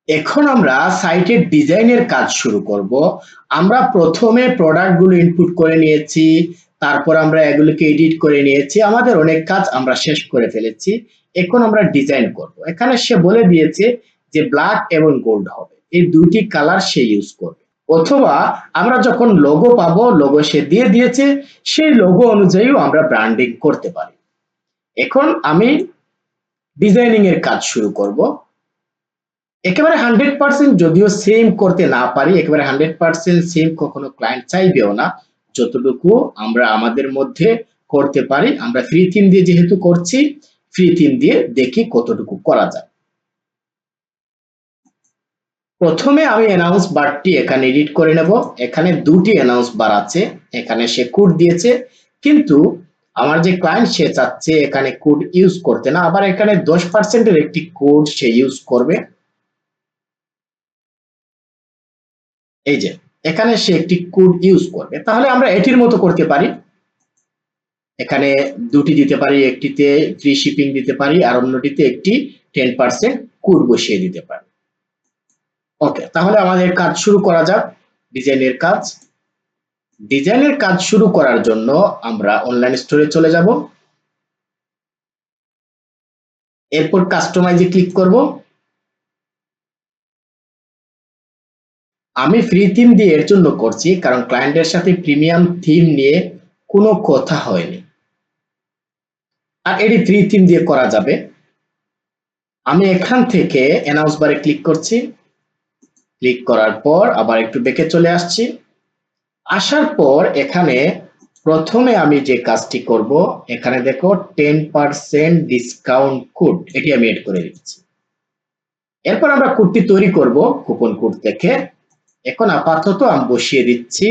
এখন আমরা সাইটের ডিজাইনের কাজ শুরু করব। আমরা প্রথমে প্রোডাক্টগুলো ইনপুট করে নিয়েছি, তারপর আমরা এগুলোকে এডিট করে নিয়েছি, আমাদের অনেক কাজ আমরা শেষ করে ফেলেছি। এখন আমরা ডিজাইন করব। এখানে সে বলে দিয়েছে যে ব্ল্যাক এবং গোল্ড হবে, এই দুটি কালার সে ইউজ করবে। অথবা আমরা যখন লোগো পাবো, লোগো সে দিয়ে দিয়েছে, সেই লোগো অনুযায়ীও আমরা ব্র্যান্ডিং করতে পারি। এখন আমি ডিজাইনিং এর কাজ শুরু করব। একেবারে 100% যদিও সেম করতে না পারি, একেবারে 100% সেম কখনো ক্লায়েন্ট চাইবেও না। যতটুকু আমরা আমাদের মধ্যে করতে পারি, আমরা ফ্রি থিম দিয়ে যেহেতু করছি, ফ্রি থিম দিয়ে দেখি কতটুকু করা যায়। প্রথমে আমি অ্যানাউন্স বারটি এখানে এডিট করে নেব। এখানে দুটি অ্যানাউন্স বার আছে, এখানে সে কোড দিয়েছে, কিন্তু আমার যে ক্লায়েন্ট সে চাচ্ছে এখানে কোড ইউজ করতে না, আবার এখানে 10% এর একটি কোড সে ইউজ করবে। এই যে এখানে সে একটি কোড ইউজ করবে, তাহলে আমরা এটির মতো করতে পারি। এখানে দুটি দিতে পারি, একটিতে ফ্রি শিপিং দিতে পারি আর অন্যটিতে একটি 10% কোড বসিয়ে দিতে পারি। ওকে, তাহলে আমাদের কাজ শুরু করা যাক। ডিজাইনের কাজ। ডিজাইনের কাজ শুরু করার জন্য আমরা অনলাইন স্টোরে চলে যাব। এরপর কাস্টমাইজে ক্লিক করব। আমি ফ্রি থিম দিয়ে এর জন্য করছি কারণ ক্লায়েন্টের সাথে প্রিমিয়াম থিম নিয়ে কোনো কথা হয়নি, আর এটি ফ্রি থিম দিয়ে করা যাবে। আমি এখান থেকে অ্যানাউন্স বারে ক্লিক করছি, ক্লিক করার পর আবার একটু ব্যাকে চলে আসছি। আসার পর এখানে প্রথমে আমি যে কাজটি করব, এখানে দেখো 10% ডিসকাউন্ট কোড, এটি আমি এড করে দিচ্ছি। এরপর আমরা কোডটি তৈরি করব কুপন কোড থেকে। এখন আপাতত আমি বসিয়ে দিচ্ছি,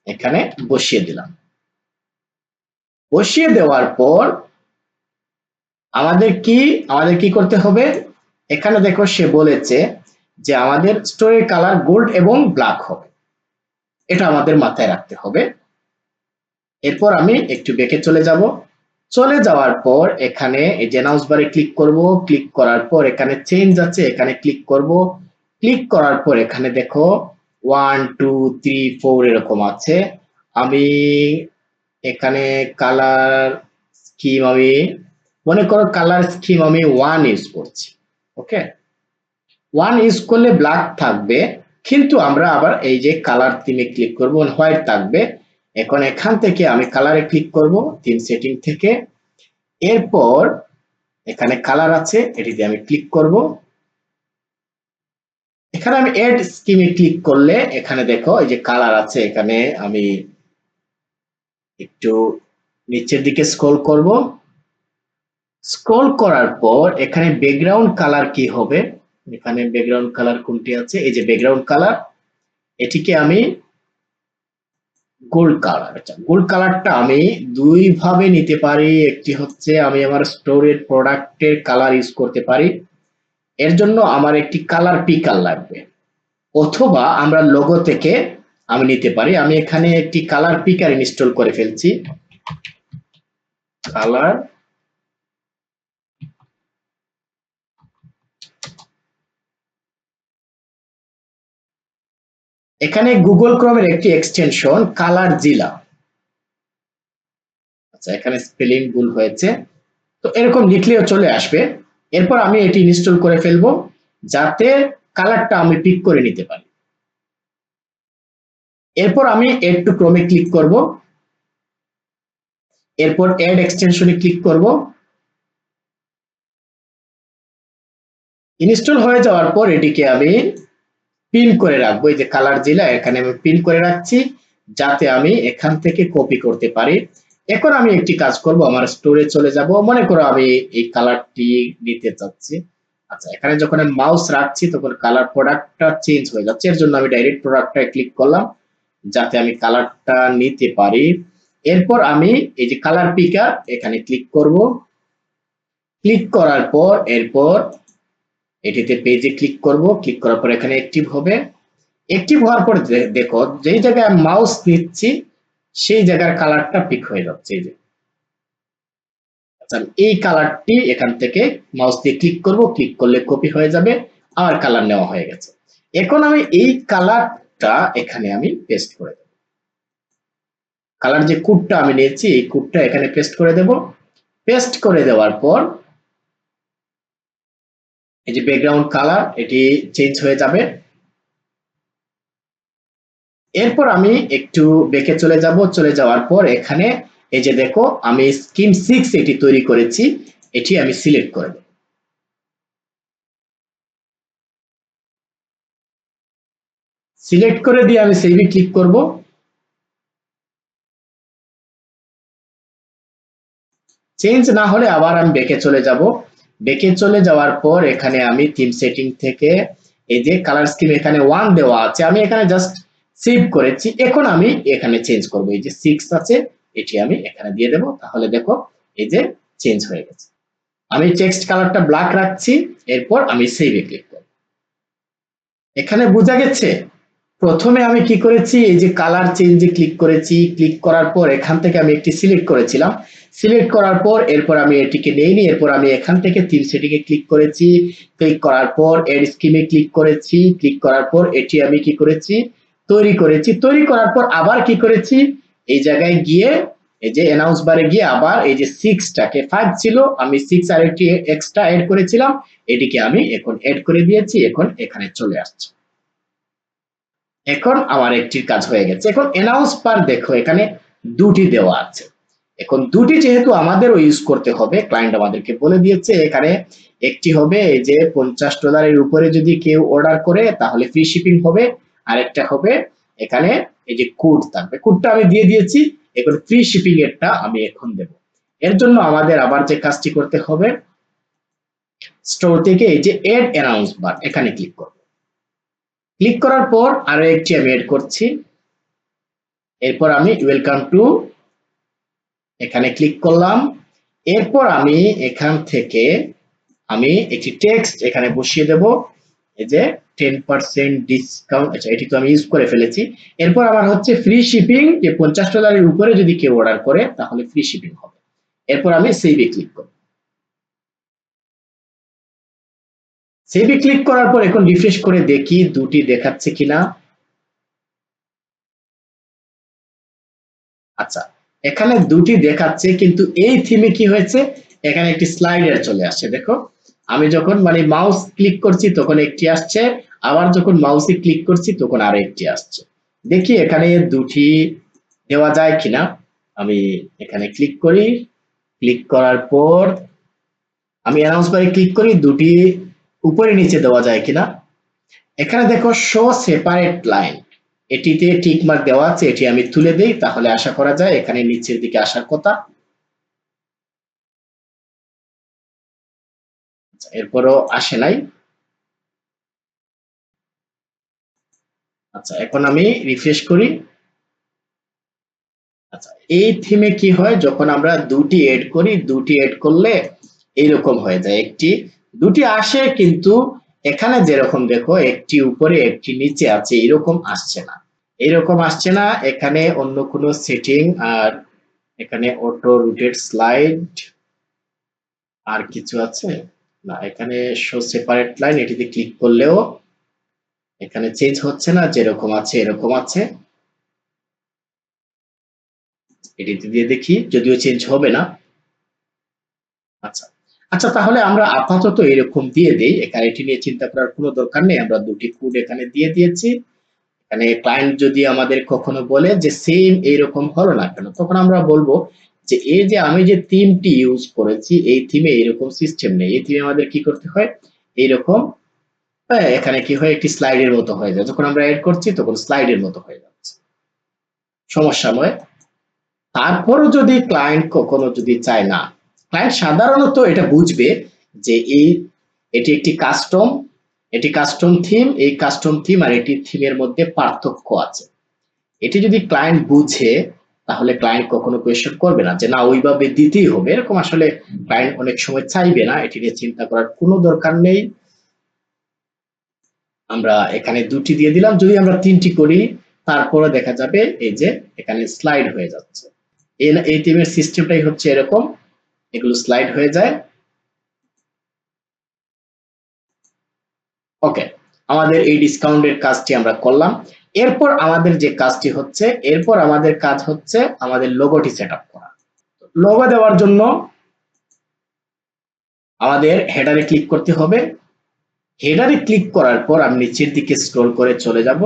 এখানে বসিয়ে দিলাম। বসিয়ে দেওয়ার পর আমাদের কি করতে হবে, এখানে দেখো সে বলেছে যে আমাদের স্টোরের কালার গোল্ড এবং ব্ল্যাক হবে, এটা আমাদের মাথায় রাখতে হবে। এরপর আমি একটু ব্যাকে চলে যাব। চলে যাওয়ার পর এখানে এই যে অ্যানাউন্স বারে ক্লিক করব, ক্লিক করার পর এখানে চেঞ্জ আছে, এখানে ক্লিক করব। ক্লিক করার পর এখানে দেখো 1 2 3 4 এরকম আছে। আমি এখানে কালার স্কিম, আমি মনে করো কালার স্কিম আমি 1 ইউজ করছি। ওকে, 1 ইউজ করলে ব্ল্যাক থাকবে, কিন্তু আমরা আবার এই যে কালার থিমে ক্লিক করব, হোয়াইট থাকবে। এখন এখান থেকে আমি কালারে ক্লিক করব থিম সেটিং থেকে। এরপর এখানে কালার আছে, এটিতে আমি ক্লিক করব। এখানে আমি এড স্কিমে ক্লিক করলে এখানে দেখো এই যে কালার আছে, এখানে আমি একটু নিচের দিকে স্ক্রল করব। স্ক্রল করার পর এখানে ব্যাকগ্রাউন্ড কালার কি হবে, এখানে ব্যাকগ্রাউন্ড কালার কোনটি আছে, এই যে ব্যাকগ্রাউন্ড কালার, এটিকে আমি গোল্ড কালার। আচ্ছা, গোল্ড কালারটা আমি দুই ভাবে নিতে পারি। একটি হচ্ছে আমি আমার স্টোরের প্রোডাক্টের কালার ইউজ করতে পারি, এর জন্য আমার একটি কালার পিকার লাগবে, অথবা আমরা লোগো থেকে আমি নিতে পারি। আমি এখানে একটি কালার পিকার ইনস্টল করে ফেলছি। কালার এখানে গুগল ক্রোমের একটি এক্সটেনশন কালার জিলা। আচ্ছা, এখানে স্পেলিং ভুল হয়েছে, তো এরকম লিখলেও চলে আসবে। এরপর আমি এটি ইনস্টল করে ফেলবো যাতে কালারটা আমি পিক করে নিতে পারি। এরপর আমি এড টু ক্রোমে ক্লিক করব। এরপর এড এক্সটেনশনে ক্লিক করব। ইনস্টল হয়ে যাওয়ার পর এটিকে আমি পিন করে রাখবো, এই যে কালার জিলা, এখানে আমি পিন করে রাখছি যাতে আমি এখান থেকে কপি করতে পারি। এখন আমি একটি কাজ করব, আমার স্টোরে চলে যাব। মনে করো আমি এই কালারটি নিতে চাচ্ছি। আচ্ছা, এখানে যখন আমি মাউস রাখছি তখন কালার প্রোডাক্টটা চেঞ্জ হয়ে যাচ্ছে, এর জন্য আমি ডাইরেক্ট প্রোডাক্টটায় ক্লিক করলাম যাতে আমি কালারটা নিতে পারি। এরপর আমি এই যে কালার পিকার এখানে ক্লিক করব। ক্লিক করার পর এরপর এটিতে পেজে ক্লিক করব। ক্লিক করার পর এখানে অ্যাক্টিভ হবে। অ্যাক্টিভ হওয়ার পর দেখো যেই জায়গায় মাউস নিচ্ছি সেই জায়গার কালারটা পিক হয়ে যাচ্ছে, এই যে এই কালারটি এখান থেকে মাউস দিয়ে ক্লিক করব, ক্লিক করলে কপি হয়ে যাবে, আমার কালার নেওয়া হয়ে গেছে। এখন আমি এই কালারটা এখানে আমি পেস্ট করে দেব। কালার যে কোডটা আমি নিয়েছি এই কোডটা এখানে পেস্ট করে দেব। পেস্ট করে দেওয়ার পর এই যে ব্যাকগ্রাউন্ড কালার এটি চেঞ্জ হয়ে যাবে। এরপর আমি একটু ব্যাকে চলে যাব, চলে যাওয়ার পর এখানে এই যে দেখো আমি স্কিম 6 এটি তৈরি করেছি, এটি আমি সিলেক্ট করে দেব। সিলেক্ট করে দিয়ে আমি সেভে ক্লিক করব। চেঞ্জ না হলে আবার আমি ব্যাকে চলে যাব। ব্যাকে চলে যাওয়ার পর এখানে আমি থিম সেটিং থেকে এই যে কালার স্কিম এখানে 1 দেওয়া আছে, আমি এখানে জাস্ট সেভ করেছি। এখন আমি এখানে চেঞ্জ করব, এই যে 6 আছে এটি আমি এখানে দিয়ে দেব। তাহলে দেখো এই যে চেঞ্জ হয়ে গেছে। আমি টেক্সট কালারটা ব্ল্যাক রাখছি, এরপর আমি সেভে ক্লিক করব। এখানে বোঝা গেছে প্রথমে আমি কি করেছি, এই যে কালার চেঞ্জে ক্লিক করেছি, ক্লিক করার পর এখান থেকে আমি একটি সিলেক্ট করেছিলাম, সিলেক্ট করার পর এরপর আমি এটিকে নেইনি, এরপর আমি এখান থেকে থিম সেটিং এ ক্লিক করেছি, ক্লিক করার পর এড স্কিমে ক্লিক করেছি, ক্লিক করার পর এটি আমি কি করেছি তৈরি করেছি, তৈরি করার পর আবার কি করেছি এই জায়গায় গিয়ে এই যে অ্যানাউন্স বারে গিয়ে আবার এই যে 6টাকে 5 ছিল আমি 6 আর একটি এক্সট্রা এড করেছিলাম, এটিকে আমি এখন এড করে দিয়েছি, এখন এখানে চলে আসছে। এখন আমার একটির কাজ হয়ে গেছে। এখন অ্যানাউন্স বার দেখো এখানে দুটি দেওয়া আছে। এখন দুটি যেহেতু আমাদেরও ইউজ করতে হবে, ক্লায়েন্ট আমাদেরকে বলে দিয়েছে এখানে একটি হবে এই যে $50 উপরে যদি কেউ অর্ডার করে তাহলে ফ্রি শিপিং হবে, আরেকটা হবে এখানে এই যে কোড থাকবে, কোডটা আমি দিয়ে দিয়েছি। এখন ফ্রি শিপিং এরটা আমি এখন দেব। এর জন্য আমাদের আবার যে কাজটি করতে হবে, স্টোর থেকে এই যে এড অ্যানাউন্স বার এখানে ক্লিক করব। ক্লিক করার পর আরো একটি আমি এড করছি, এরপর আমি ওয়েলকাম টু এখানে ক্লিক করলাম। এরপর আমি এখান থেকে আমি একটি টেক্সট এখানে বসিয়ে দেব, এই যে 10% ডিসকাউন্ট, আচ্ছা এটি তো আমি ইউজ করে ফেলেছি। এরপর আমার হচ্ছে ফ্রি শিপিং, যে $50 উপরে যদি কেউ অর্ডার করে তাহলে ফ্রি শিপিং হবে। এরপর আমি সেভে ক্লিক করব। সেভে ক্লিক করার পর এখন রিফ্রেশ করে দেখি দুটি দেখাচ্ছে কিনা। আচ্ছা এখানে দুটি দেখাচ্ছে, কিন্তু এই থিমে কি হয়েছে এখানে একটি স্লাইডার চলে আসছে। দেখো আমি যখন মানে মাউস ক্লিক করছি তখন একটি আসছে, আবার যখন মাউসে ক্লিক করছি তখন আরো একটি আসছে। দেখি এখানে দুটি দেওয়া যায় কিনা। আমি এখানে ক্লিক করি, ক্লিক করার পর আমি অ্যানাউন্স বারে ক্লিক করি, দুটি উপরে নিচে দেওয়া যায় কিনা। এখানে দেখো শো সেপারেট লাইন, এটিতে টিক মার্ক দেওয়া আছে, এটি আমি তুলে দেই, তাহলে আশা করা যায় এখানে নিচের দিকে আসার কথা। এরপরও আসে নাই। আচ্ছা এখন আমি রিফ্রেশ করি। আচ্ছা এই থিমে কি হয় যখন আমরা দুটি এড করি, দুটি এড করলে এইরকম হয়ে যায়, একটি দুটি আসে কিন্তু এখানে যেরকম দেখো একটি উপরে একটি নিচে আছে এরকম আসছে না, এরকম আসছে না। এখানে অন্য কোনো সেটিং আর এখানে অটো রোটেট স্লাইড আর কিছু আছে না, এখানে শো সেপারেট লাইন এটিতে ক্লিক করলেও এখানে চেঞ্জ হচ্ছে না, যেরকম আছে এরকম আছে। এটিতে দিয়ে দেখি, যদিও চেঞ্জ হবে না। আচ্ছা আচ্ছা তাহলে আমরা আপাতত এরকম দিয়ে দেই, এখানে এটি নিয়ে চিন্তা করার কোনো দরকার নেই। আমরা দুটি কোড এখানে দিয়ে দিয়েছি। এখানে ক্লায়েন্ট যদি আমাদের কখনো বলে যে সেম এইরকম হলো না কেন, তখন আমরা বলবো যে এই যে আমি যে থিমটি ইউজ করেছি এই থিমে এরকম সিস্টেম নেই, এই থিমে আমাদের কি করতে হয় এইরকম। হ্যাঁ এখানে কি হয় একটি স্লাইডের মতো হয়ে যায়, যখন আমরা এড করছি তখন স্লাইডের মতো হয়ে যাচ্ছে, সমস্যা নয়। তারপরও যদি ক্লায়েন্ট কখনো যদি চায় না, ক্লায়েন্ট সাধারণত এটা বুঝবে যে এটি একটি কাস্টম, এটি কাস্টম থিম, এই কাস্টম থিম আর এটি থিমের মধ্যে পার্থক্য আছে। এটি যদি ক্লায়েন্ট বুঝে তাহলে ক্লায়েন্ট কখনো কোয়েশ্চন করবে না যে না ওইভাবে দিতেই হবে, এরকম আসলে ক্লায়েন্ট অনেক সময় চাইবে না, এটি নিয়ে চিন্তা করার কোনো দরকার নেই। আমরা এখানে দুটি দিয়ে দিলাম, যদি আমরা তিনটি করি তারপরে দেখা যাবে এই যে এখানে স্লাইড হয়ে যাচ্ছে। এই থিমের সিস্টেমটাই হচ্ছে এরকম। এগুলো স্লাইড হয়ে যায়। ওকে, আমাদের এই ডিসকাউন্টের কাজটি আমরা করলাম। এরপর আমাদের যে কাজটি হচ্ছে, এরপর আমাদের কাজ হচ্ছে আমাদের লোগোটি সেটআপ করা। লোগো দেওয়ার জন্য আমাদের হেডারে ক্লিক করতে হবে। হেডারে ক্লিক করার পর আমি নিচের দিকে স্ক্রল করে চলে যাব।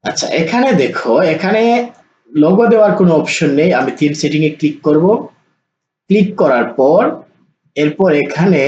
আচ্ছা, এখানে দেখো, এখানে লোগো দেওয়ার কোনো অপশন নেই। আমি থিম সেটিং এ ক্লিক করব। ক্লিক করার পর এরপর এখানে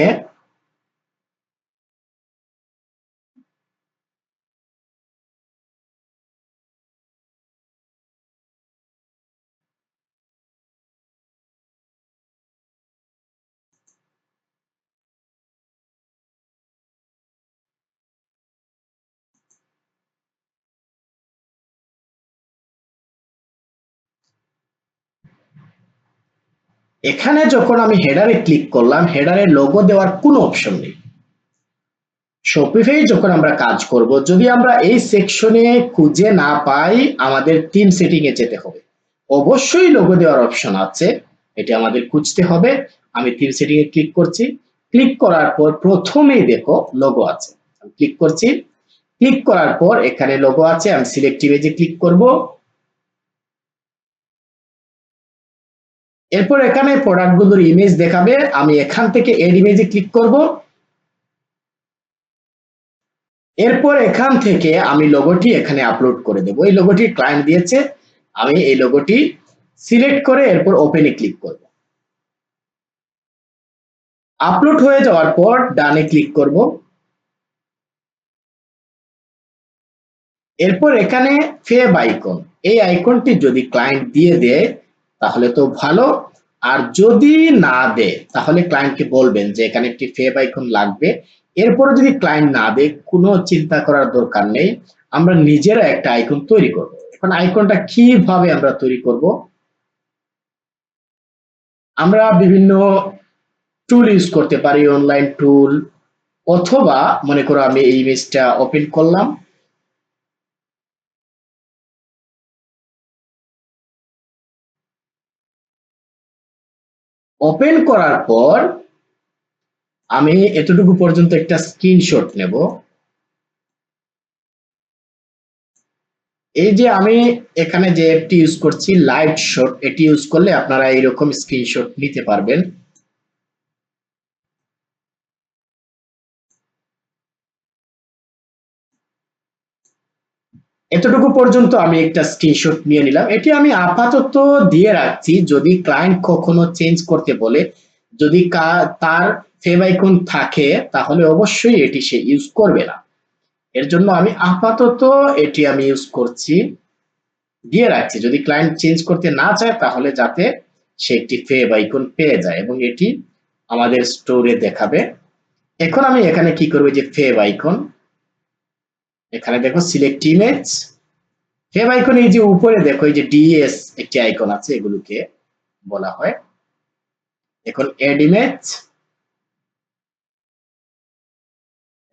এখানে যখন আমি হেডারে ক্লিক করলাম, হেডারে লোগো দেওয়ার কোনো অপশন নেই। শপিফাই যখন আমরা কাজ করব, যদি আমরা এই সেকশনে খুঁজে না পাই, আমাদের থিম সেটিং এ যেতে হবে। অবশ্যই লোগো দেওয়ার অপশন আছে, এটি আমাদের খুঁজতে হবে। আমি থিম সেটিং এ ক্লিক করছি। ক্লিক করার পর প্রথমেই দেখো লোগো আছে, ক্লিক করছি। ক্লিক করার পর এখানে লোগো আছে, আমি সিলেক্ট ইমেজে ক্লিক করব। এরপর এখানে প্রোডাক্টগুলোর ইমেজ দেখাবে, আমি এখান থেকে এড ইমেজে ক্লিক করব। এরপর এখান থেকে আমি লোগোটি এখানে আপলোড করে দেব। এই লোগোটি ক্লায়েন্ট দিয়েছে, আমি এই লোগোটি সিলেক্ট করে এরপর ওপেনে ক্লিক করব। আপলোড হয়ে যাওয়ার পর ডানে ক্লিক করব। এরপর এখানে ফেভ আইকন, এই আইকনটি যদি ক্লায়েন্ট দিয়ে দেয় তাহলে তো ভালো, আর যদি না দেয় তাহলে ক্লায়েন্টকে বলবেন যে এখানে একটি ফেভ আইকন লাগবে। এরপরে যদি ক্লায়েন্ট না দেয়, কোনো চিন্তা করার দরকার নেই, আমরা নিজেরা একটা আইকন তৈরি করব। এখন আইকনটা কিভাবে আমরা তৈরি করব? আমরা বিভিন্ন টুল ইউজ করতে পারি, অনলাইন টুল, অথবা মনে করো আমি এই ইমেজটা ওপেন করলাম। ওপেন করার পর আমি এতটুকু পর্যন্ত একটা স্ক্রিনশট নেব। এই যে আমি এখানে যে অ্যাপটি ইউজ করছি লাইট শট, এটি ইউজ করলে আপনারা এইরকম স্ক্রিনশট নিতে পারবেন। এতটুকু পর্যন্ত আমি একটা স্ক্রিনশট নিয়ে নিলাম। এটি আমি আপাতত দিয়ে রাখছি, যদি ক্লায়েন্ট কখনো চেঞ্জ করতে বলে, যদি তার ফেভ আইকন থাকে তাহলে অবশ্যই এটি সে ইউজ করবে না। এর জন্য আমি আপাতত এটি আমি ইউজ করছি, দিয়ে রাখছি। যদি ক্লায়েন্ট চেঞ্জ করতে না চায় তাহলে যাতে সে একটি ফেভ আইকন পেয়ে যায় এবং এটি আমাদের স্টোরে দেখাবে। এখন আমি এখানে কি করব, যে ফেভ আইকন, এখানে দেখো সিলেক্ট ইমেজ, ফেভ আইকন, এই যে উপরে দেখো এই যে ডিএস একটি আইকন আছে, এগুলোকে বলা হয়। এখন এড ইমেজ,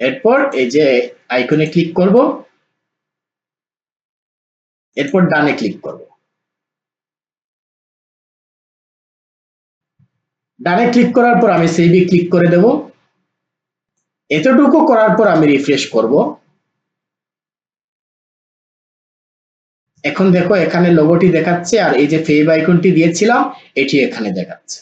এরপর এই যে আইকনে ক্লিক করব, এরপর ডানে ক্লিক করব। ডানে ক্লিক করার পর আমি সেভে ক্লিক করে দেব। এতটুকু করার পর আমি রিফ্রেশ করব। এখন দেখো এখানে লোগোটি দেখাচ্ছে, আর এই যে ফেভ আইকনটি দিয়েছিলাম এটি এখানে দেখাচ্ছে।